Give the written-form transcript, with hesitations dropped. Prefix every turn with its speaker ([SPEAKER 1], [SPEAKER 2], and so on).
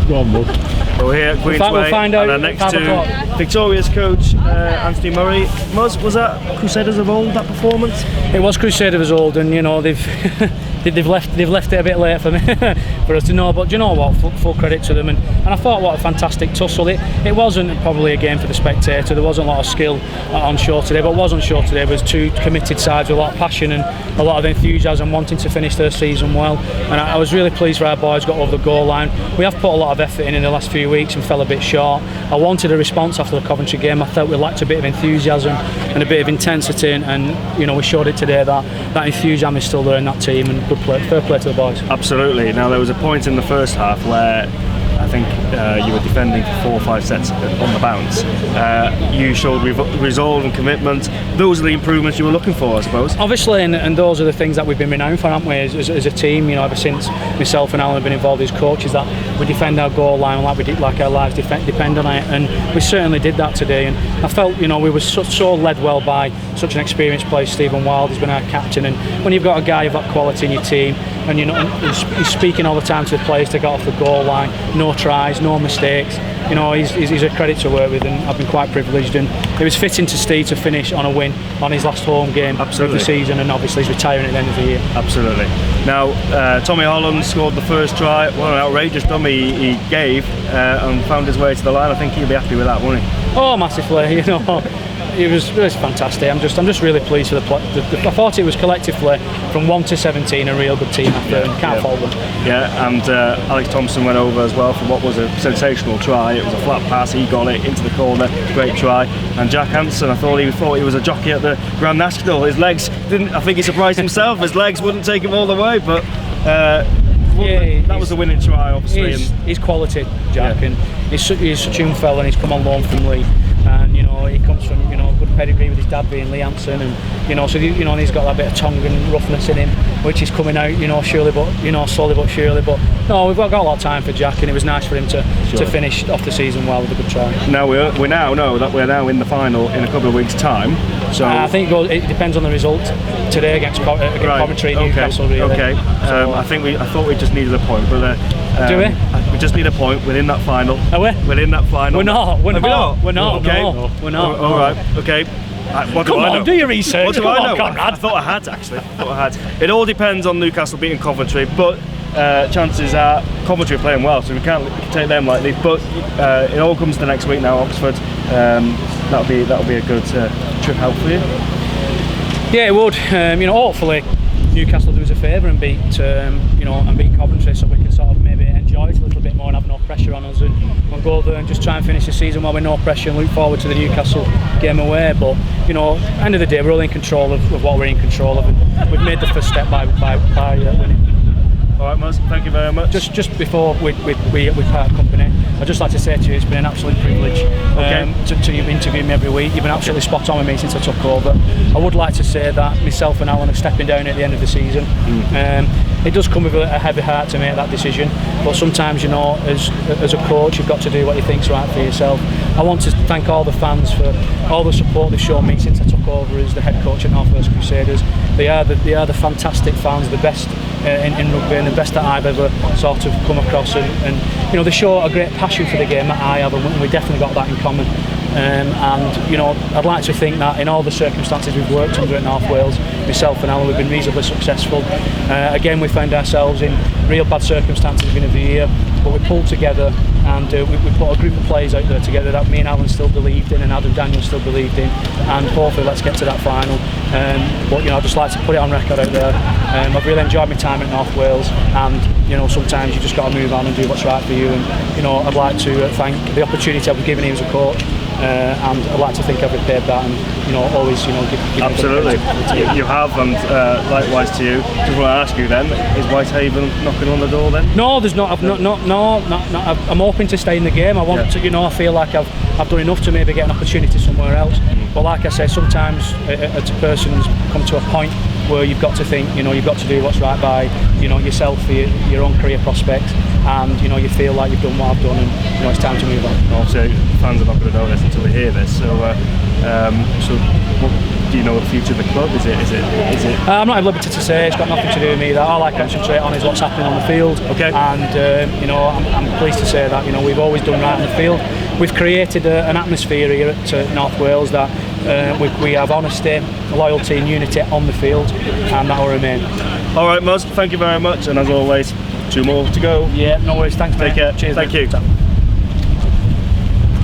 [SPEAKER 1] Go on, bud.
[SPEAKER 2] We're here at Queensway,
[SPEAKER 1] we'll find out
[SPEAKER 2] and next
[SPEAKER 1] at 5
[SPEAKER 2] to
[SPEAKER 1] o'clock.
[SPEAKER 2] victorious coach Anthony Murray. Was that Crusaders of old, that performance?
[SPEAKER 1] It was Crusaders of old, and you know they've left it a bit late for me for us to know. But do you know what? Full credit to them, and I thought what a fantastic tussle. It wasn't probably a game for the spectator. There wasn't a lot of skill on show today, but what was on show today was two committed sides with a lot of passion and a lot of enthusiasm, wanting to finish their season well. And I was really pleased where our boys got over the goal line. We have put a lot of effort in the last few weeks and fell a bit short. I wanted a response after the Coventry game. I felt we lacked a bit of enthusiasm and a bit of intensity, and you know, we showed it today that enthusiasm is still there in that team, and good play, fair play to the boys.
[SPEAKER 2] Absolutely. Now there was a point in the first half where I think you were defending for 4 or 5 sets on the bounce. You showed resolve and commitment. Those are the improvements you were looking for, I suppose.
[SPEAKER 1] Obviously, and those are the things that we've been renowned for, haven't we, as a team? You know, ever since myself and Alan have been involved as coaches, that we defend our goal line like our lives depend on it, and we certainly did that today. And I felt, you know, we were so led well by such an experienced player. Stephen Wild has been our captain, and when you've got a guy of that quality in your team, and you know he's speaking all the time to the players to get off the goal line, no tries, no mistakes. You know, he's a credit to work with, and I've been quite privileged. And it was fitting to Steve to finish on a win on his last home game of the season, and obviously he's retiring at the end of the year.
[SPEAKER 2] Absolutely. Now, Tommy Holland scored the first try. What an outrageous dummy he gave, and found his way to the line. I think he'll be happy with that, won't he?
[SPEAKER 1] Oh, massively. You know. It was fantastic. I'm just really pleased with the play. I thought it was collectively from 1 to 17 a real good team after, and can't fault them.
[SPEAKER 2] Yeah, and Alex Thompson went over as well for what was a sensational try. It was a flat pass, he got it into the corner, great try. And Jack Hansen, I thought he was a jockey at the Grand National. His legs didn't. I think he surprised himself. His legs wouldn't take him all the way, but. That was the winning try, obviously.
[SPEAKER 1] He's quality, Jack, and he's such a young fella, and he's come on loan from Lee, and you know he comes from good pedigree with his dad being Lee Hansen, and you know and he's got that bit of tongue and roughness in him, which is coming out slowly but surely. But no, we've got a lot of time for Jack, and it was nice for him to finish off the season well with a good try.
[SPEAKER 2] Now we now know that we're now in the final in a couple of weeks' time. So
[SPEAKER 1] I think it depends on the result today against Coventry and Newcastle. Really.
[SPEAKER 2] Okay. I thought we just needed a point, but
[SPEAKER 1] do we?
[SPEAKER 2] We just need a point within that final.
[SPEAKER 1] Are we?
[SPEAKER 2] Within that final.
[SPEAKER 1] We're not. We're not.
[SPEAKER 2] Okay.
[SPEAKER 1] No, we're not.
[SPEAKER 2] All right. Okay. What do I know?
[SPEAKER 1] Come on, do your research.
[SPEAKER 2] What do I know?
[SPEAKER 1] Conrad.
[SPEAKER 2] I thought I had actually. It all depends on Newcastle beating Coventry, but chances are Coventry are playing well, so we can't take them lightly. But it all comes to next week now, Oxford. That'll be a good trip out for you.
[SPEAKER 1] Yeah, it would. Hopefully Newcastle do us a favour and beat Coventry, so we can sort of maybe enjoy it a little bit more and have no pressure on us, and we'll go there and just try and finish the season well with no pressure and look forward to the Newcastle game away. But end of the day, we're all in control of what we're in control of, and we've made the first step by winning.
[SPEAKER 2] All right, Muzz, thank you very much.
[SPEAKER 1] Just before we part company, I'd just like to say to you, it's been an absolute privilege to interview me every week. You've been absolutely spot on with me since I took over. I would like to say that myself and Alan are stepping down at the end of the season. It does come with a heavy heart to make that decision, but sometimes, as a coach, you've got to do what you think's right for yourself. I want to thank all the fans for all the support they've shown me since I took over as the head coach at North Wales Crusaders. They are the fantastic fans, the best in rugby, and the best that I've ever sort of come across, and they show a great passion for the game that I have, and we definitely got that in common. I'd like to think that in all the circumstances we've worked under at North Wales, myself and Alan, we've been reasonably successful. Again, we found ourselves in real bad circumstances at the beginning of the year, but we pulled together, and we put a group of players out there together that me and Alan still believed in, and Adam Daniel still believed in, and hopefully let's get to that final. But I'd just like to put it on record out there. I've really enjoyed my time at North Wales, and sometimes you just got to move on and do what's right for you. And I'd like to thank the opportunity I've been given here as a coach, and I'd like to think I've repaid that, and always give
[SPEAKER 2] absolutely. You have, and likewise to you. Just want to ask you then: is Whitehaven knocking on the door then?
[SPEAKER 1] No, there's not. I'm hoping to stay in the game. I want to. I feel like I've done enough to maybe get an opportunity somewhere else. But like I said, sometimes a person's come to a point where you've got to think, you've got to do what's right by, yourself, for your own career prospects, and you feel like you've done what I've done, and it's time to move on.
[SPEAKER 2] Obviously, fans are not going to know this until they hear this. So do you know the future of the club? Is it?
[SPEAKER 1] I'm not at liberty to say. It's got nothing to do with me. That all I concentrate on is what's happening on the field.
[SPEAKER 2] Okay.
[SPEAKER 1] And you know, I'm pleased to say that, you know, we've always done right on the field. We've created an atmosphere here at North Wales that we have honesty, loyalty, and unity on the field, and that will remain.
[SPEAKER 2] All right, Muzz. Thank you very much, and as always, 2 more to go.
[SPEAKER 1] Yeah, no worries. Thanks, mate.
[SPEAKER 2] Take care.
[SPEAKER 1] Cheers.
[SPEAKER 2] Thank
[SPEAKER 1] mate.
[SPEAKER 2] you.